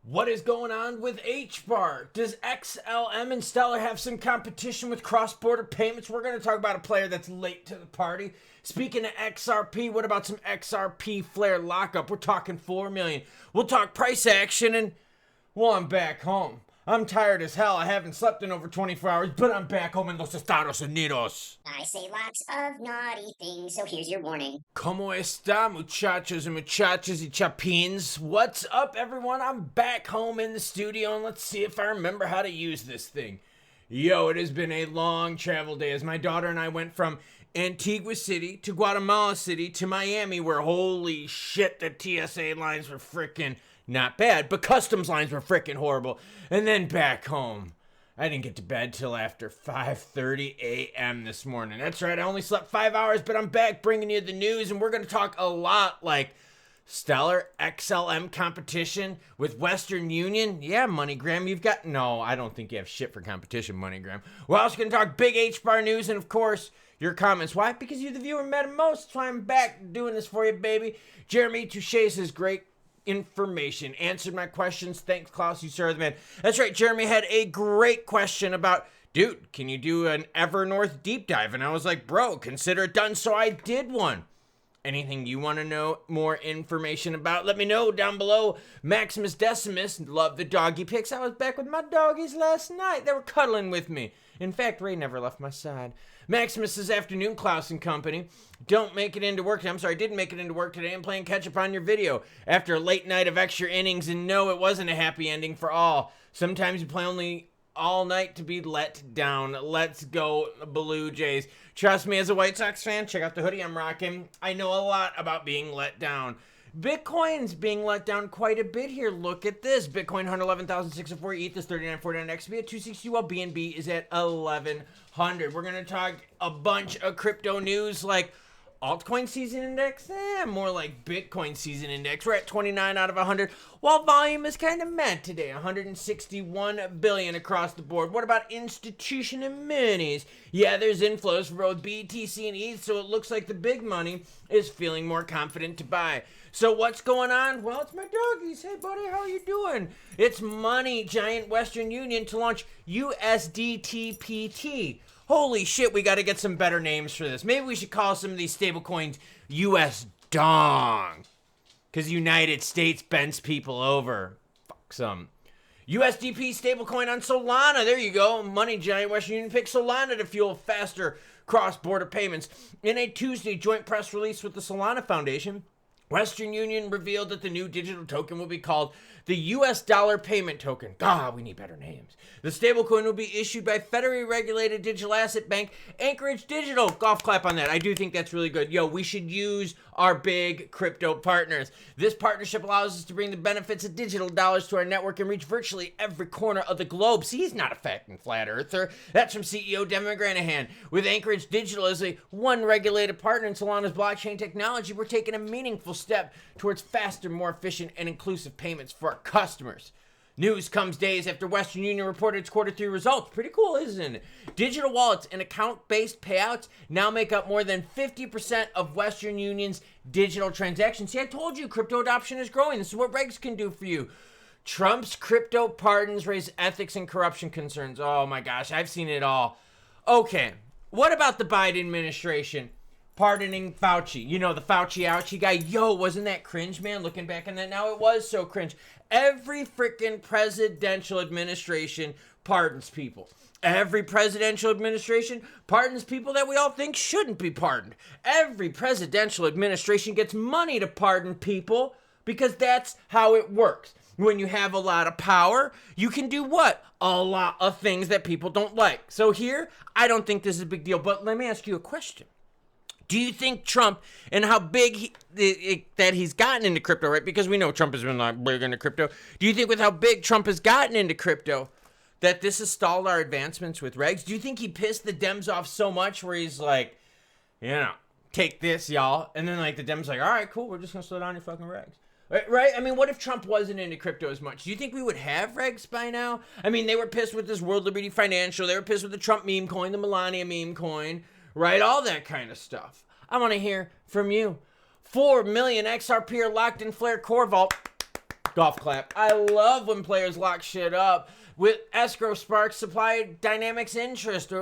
What is going on with Hbar? Does XLM and Stellar have some competition with cross-border payments? We're going to talk about a player that's late to the party. Speaking of XRP, what about some XRP flare lockup? We're talking 4 million. We'll talk price action and, well, I'm back home. I'm tired as hell. I haven't slept in over 24 hours, but I'm back home in Los Estados Unidos. I say lots of naughty things, so here's your warning. ¿Cómo está, muchachos and muchachas y chapins? What's up, everyone? I'm back home in the studio, and let's see if I remember how to use this thing. Yo, it has been a long travel day as my daughter and I went from Antigua City to Guatemala City to Miami, where holy shit, the TSA lines were frickin' not bad, but customs lines were frickin' horrible. And then back home. I didn't get to bed till after 5:30 a.m. this morning. That's right, I only slept 5 hours, but I'm back bringing you the news, and we're going to talk a lot like Stellar XLM competition with Western Union. Yeah, MoneyGram, you've got... No, I don't think you have shit for competition, MoneyGram. We're also going to talk big HBAR news, and of course, your comments. Why? Because you're the viewer matter most. That's why I'm back doing this for you, baby. Jeremy Touche says, great information. Answered my questions. Thanks, Klaus. You sir the man. That's right. Jeremy had a great question about, dude, can you do an Evernorth deep dive? And I was like, bro, consider it done. So I did one. Anything you want to know more information about, let me know down below. Maximus Decimus, love the doggy pics. I was back with my doggies last night. They were cuddling with me. In fact, Ray never left my side. Maximus this afternoon, Klaus and company. Don't make it into work. I'm sorry, didn't make it into work today. I'm playing catch up on your video after a late night of extra innings, and no, it wasn't a happy ending for all. Sometimes you play only all night to be let down. Let's go, Blue Jays. Trust me, as a White Sox fan, check out the hoodie I'm rocking. I know a lot about being let down. Bitcoin's being let down quite a bit here. Look at this. Bitcoin 111,604. ETH is 39.49. XRP at 260. While BNB is at 1,100. We're going to talk a bunch of crypto news like Altcoin season index, more like Bitcoin season index. We're at 29 out of 100, while volume is kind of mad today, 161 billion across the board. What about institution and minis? Yeah, there's inflows for both BTC and ETH, so it looks like the big money is feeling more confident to buy. So what's going on? Well, it's my doggies. Hey, buddy, how are you doing? It's money giant Western Union to launch USDTPT. Holy shit, we got to get some better names for this. Maybe we should call some of these stablecoins US Dong. Because United States bends people over. Fuck some. USDP stablecoin on Solana. There you go. Money giant Western Union picks Solana to fuel faster cross-border payments. In a Tuesday joint press release with the Solana Foundation, Western Union revealed that the new digital token will be called the US dollar payment token. God, we need better names. The stablecoin will be issued by federally regulated digital asset bank Anchorage Digital. Golf clap on that. I do think that's really good. Yo, we should use our big crypto partners. This partnership allows us to bring the benefits of digital dollars to our network and reach virtually every corner of the globe. See, he's not a fucking flat earther. That's from CEO Devin McGranahan. With Anchorage Digital as a one regulated partner in Solana's blockchain technology, we're taking a meaningful step towards faster, more efficient, and inclusive payments for our customers. News comes days after Western Union reported its quarter 3 results. Pretty cool, isn't it? Digital wallets and account-based payouts now make up more than 50% of Western Union's digital transactions. See, I told you crypto adoption is growing. This is what regs can do for you. Trump's crypto pardons raise ethics and corruption concerns. Oh my gosh, I've seen it all. Okay, what about the Biden administration pardoning Fauci? You know, the Fauci-ouchie guy. Yo, wasn't that cringe, man? Looking back on that now, it was so cringe. Every freaking presidential administration pardons people. Every presidential administration pardons people that we all think shouldn't be pardoned. Every presidential administration gets money to pardon people because that's how it works. When you have a lot of power, you can do what? A lot of things that people don't like. So here, I don't think this is a big deal, but let me ask you a question. Do you think Trump and how big that he's gotten into crypto, right? Because we know Trump has been like big into crypto. Do you think with how big Trump has gotten into crypto that this has stalled our advancements with regs? Do you think he pissed the Dems off so much where he's like, you know, take this, y'all. And then like the Dems like, all right, cool. We're just going to slow down your fucking regs. Right? I mean, what if Trump wasn't into crypto as much? Do you think we would have regs by now? I mean, they were pissed with this World Liberty Financial. They were pissed with the Trump meme coin, the Melania meme coin. Right? All that kind of stuff. I want to hear from you. 4 million XRP are locked in Flare Core Vault. Golf clap. I love when players lock shit up with escrow sparks supply dynamics interest.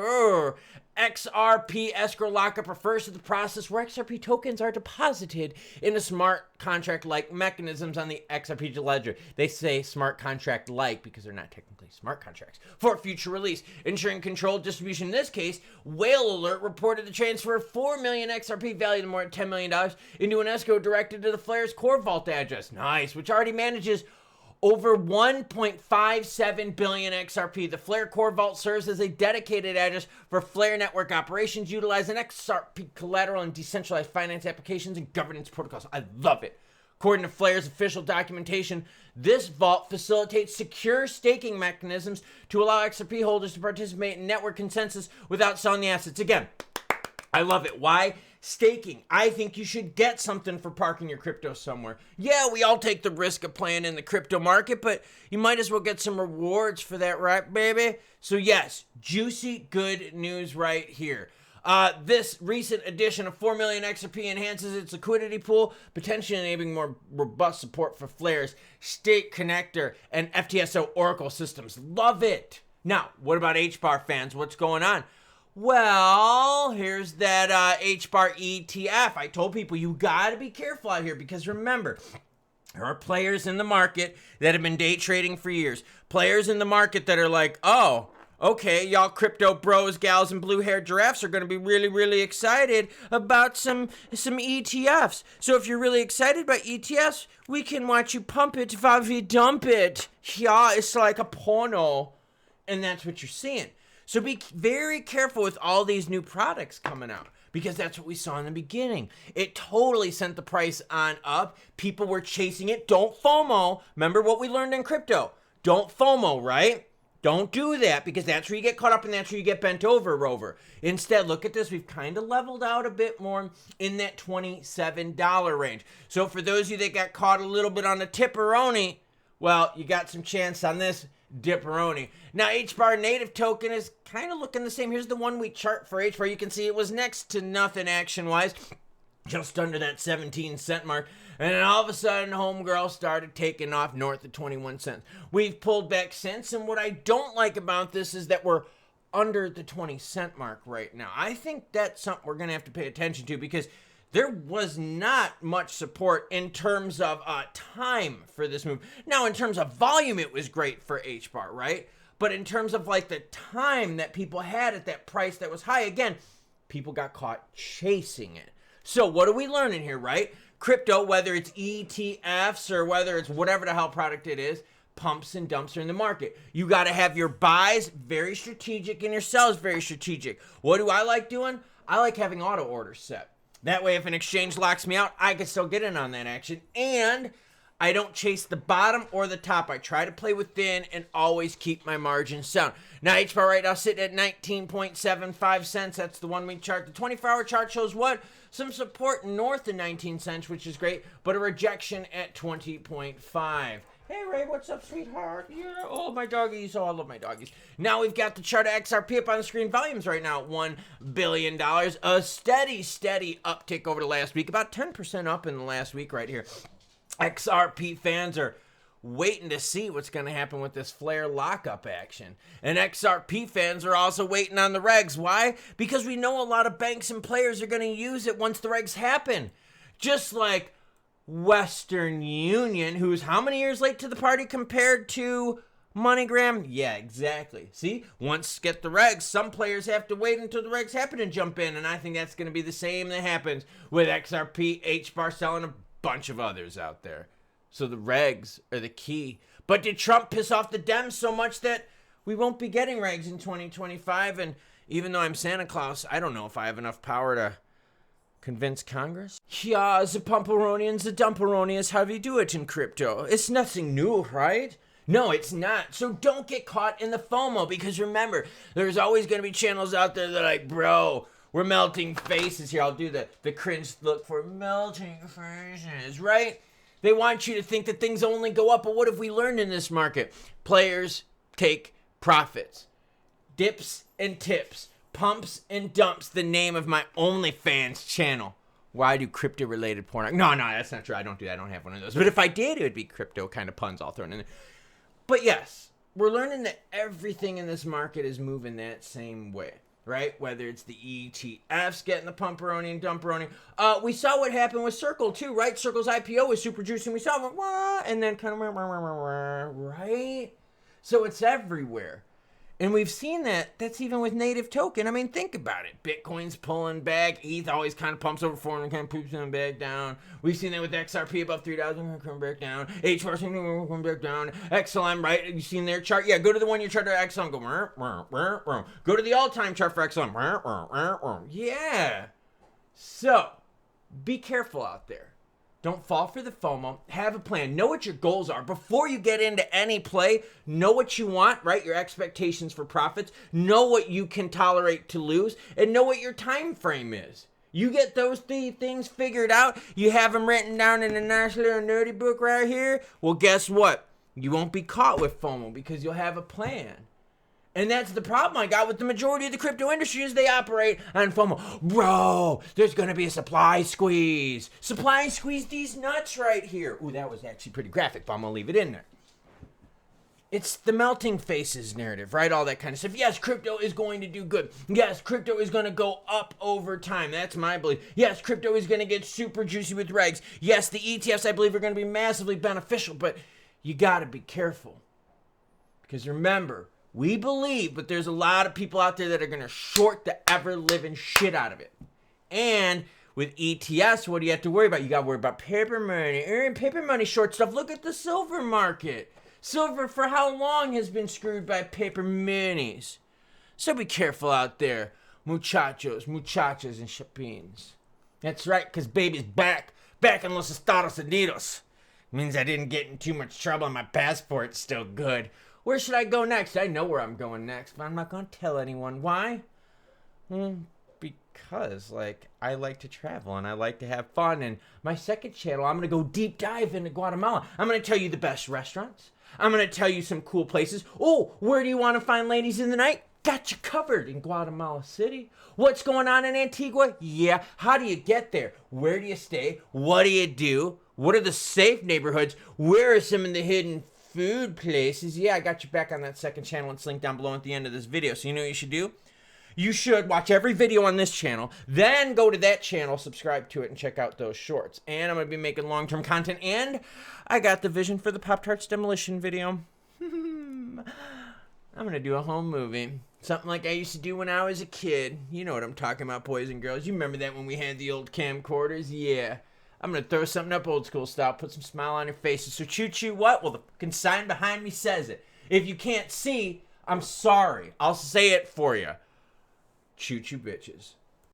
XRP escrow lockup refers to the process where XRP tokens are deposited in a smart contract-like mechanisms on the XRP ledger. They say smart contract-like because they're not technically smart contracts. For future release, ensuring controlled distribution. In this case, Whale Alert reported the transfer of 4 million XRP valued at more than $10 million into an escrow directed to the Flare's core vault address. Nice, which already manages over 1.57 billion XRP. The Flare Core Vault serves as a dedicated address for Flare network operations, utilizing XRP collateral and decentralized finance applications and governance protocols. I love it. According to Flare's official documentation, this vault facilitates secure staking mechanisms to allow XRP holders to participate in network consensus without selling the assets. Again, I love it. Why? Staking. I think you should get something for parking your crypto somewhere. Yeah, we all take the risk of playing in the crypto market, but you might as well get some rewards for that, right, baby? So yes, juicy good news right here. This recent addition of 4 million XRP enhances its liquidity pool, potentially enabling more robust support for Flare's State Connector and FTSO Oracle systems. Love it. Now, what about HBAR fans? What's going on? Well, here's that HBAR ETF. I told people you got to be careful out here because remember, there are players in the market that have been day trading for years. Players in the market that are like, oh, okay, y'all crypto bros, gals, and blue-haired giraffes are going to be really, really excited about some ETFs. So if you're really excited about ETFs, we can watch you pump it while we dump it. Yeah, it's like a porno. And that's what you're seeing. So be very careful with all these new products coming out because that's what we saw in the beginning. It totally sent the price on up. People were chasing it. Don't FOMO. Remember what we learned in crypto. Don't FOMO, right? Don't do that because that's where you get caught up and that's where you get bent over, Rover. Instead, look at this. We've kind of leveled out a bit more in that $27 range. So for those of you that got caught a little bit on the tipperoni, well, you got some chance on this dipperoni. Now, HBAR native token is kind of looking the same. Here's the 1 week chart for HBAR. You can see it was next to nothing action-wise, just under that 17-cent mark. And then all of a sudden, homegirl started taking off north of 21 cents. We've pulled back since, and what I don't like about this is that we're under the 20-cent mark right now. I think that's something we're going to have to pay attention to because there was not much support in terms of time for this move. Now, in terms of volume, it was great for HBAR, right? But in terms of like the time that people had at that price that was high, again, people got caught chasing it. So what are we learning here, right? Crypto, whether it's ETFs or whether it's whatever the hell product it is, pumps and dumps are in the market. You got to have your buys very strategic and your sells very strategic. What do I like doing? I like having auto orders set. That way, if an exchange locks me out, I can still get in on that action. And I don't chase the bottom or the top. I try to play within and always keep my margins sound. Now, HBAR right now sitting at 19.75 cents. That's the 1 week chart. The 24-hour chart shows what? Some support north of 19 cents, which is great, but a rejection at 20.5. Hey, Ray, what's up, sweetheart? Yeah, oh, my doggies. Oh, I love my doggies. Now we've got the chart of XRP up on the screen. Volumes right now at $1 billion. A steady uptick over the last week. About 10% up in the last week right here. XRP fans are waiting to see what's going to happen with this Flare lockup action. And XRP fans are also waiting on the regs. Why? Because we know a lot of banks and players are going to use it once the regs happen. Just like Western Union, who's how many years late to the party compared to MoneyGram? Yeah, exactly. See, once get the regs, some players have to wait until the regs happen and jump in, and I think that's going to be the same that happens with XRP, HBAR, selling a bunch of others out there. So the regs are the key. But did Trump piss off the Dems so much that we won't be getting regs in 2025? And even though I'm Santa Claus, I don't know if I have enough power to convince Congress? Yeah, the Pumperonians, the Dumperonians, how do you do it in crypto? It's nothing new, right? No, it's not. So don't get caught in the FOMO because remember, there's always going to be channels out there that are like, bro, we're melting faces here. I'll do the cringe look for melting faces, right? They want you to think that things only go up, but what have we learned in this market? Players take profits. Dips and tips. Pumps and dumps, the name of my OnlyFans channel. Why do crypto-related porn? No, that's not true. I don't do that. I don't have one of those. But if I did, it would be crypto kind of puns all thrown in there. But yes, we're learning that everything in this market is moving that same way, right? Whether it's the ETFs getting the pumperoni and dumperoni. We saw what happened with Circle too, right? Circle's IPO was super juicy, and we saw it, wah, and then kind of, right? So it's everywhere. And we've seen that. That's even with native token. I mean, think about it. Bitcoin's pulling back. ETH always kind of pumps over 400, kind of poops them back down. We've seen that with XRP above 3,000, come back down. HBAR Xlm, come back down. XLM, right? You've seen their chart? Yeah, go to the one-year chart of XLM. Go to the all-time chart for XLM. Yeah. So, be careful out there. Don't fall for the FOMO. Have a plan. Know what your goals are. Before you get into any play, know what you want, right? Your expectations for profits. Know what you can tolerate to lose. And know what your time frame is. You get those three things figured out. You have them written down in a nice little nerdy book right here. Well, guess what? You won't be caught with FOMO because you'll have a plan. And that's the problem I got with the majority of the crypto industry is they operate on FOMO. Bro, there's going to be a supply squeeze. Supply squeeze these nuts right here. Ooh, that was actually pretty graphic, but I'm going to leave it in there. It's the melting faces narrative, right? All that kind of stuff. Yes, crypto is going to do good. Yes, crypto is going to go up over time. That's my belief. Yes, crypto is going to get super juicy with regs. Yes, the ETFs, I believe, are going to be massively beneficial, but you got to be careful. Because remember, we believe, but there's a lot of people out there that are going to short the ever-living shit out of it. And with ETFs, what do you have to worry about? You got to worry about paper money. Paper money short stuff. Look at the silver market. Silver for how long has been screwed by paper minis? So be careful out there, muchachos, muchachas, and chapines. That's right, because baby's back in Los Estados Unidos. Means I didn't get in too much trouble and my passport's still good. Where should I go next? I know where I'm going next, but I'm not going to tell anyone. Why? Because, I like to travel and I like to have fun. And my second channel, I'm going to go deep dive into Guatemala. I'm going to tell you the best restaurants. I'm going to tell you some cool places. Oh, where do you want to find ladies in the night? Got you covered in Guatemala City. What's going on in Antigua? Yeah. How do you get there? Where do you stay? What do you do? What are the safe neighborhoods? Where are some of the hidden food places? Yeah, I got you back on that second channel. It's linked down below at the end of this video. So you know what you should do? You should watch every video on this channel, then go to that channel, subscribe to it, and check out those shorts. And I'm going to be making long-term content, and I got the vision for the Pop-Tarts demolition video. I'm going to do a home movie. Something like I used to do when I was a kid. You know what I'm talking about, boys and girls. You remember that when we had the old camcorders? Yeah. I'm going to throw something up old school style, put some smile on your faces. So choo-choo what? Well, the fucking sign behind me says it. If you can't see, I'm sorry. I'll say it for you. Choo-choo bitches.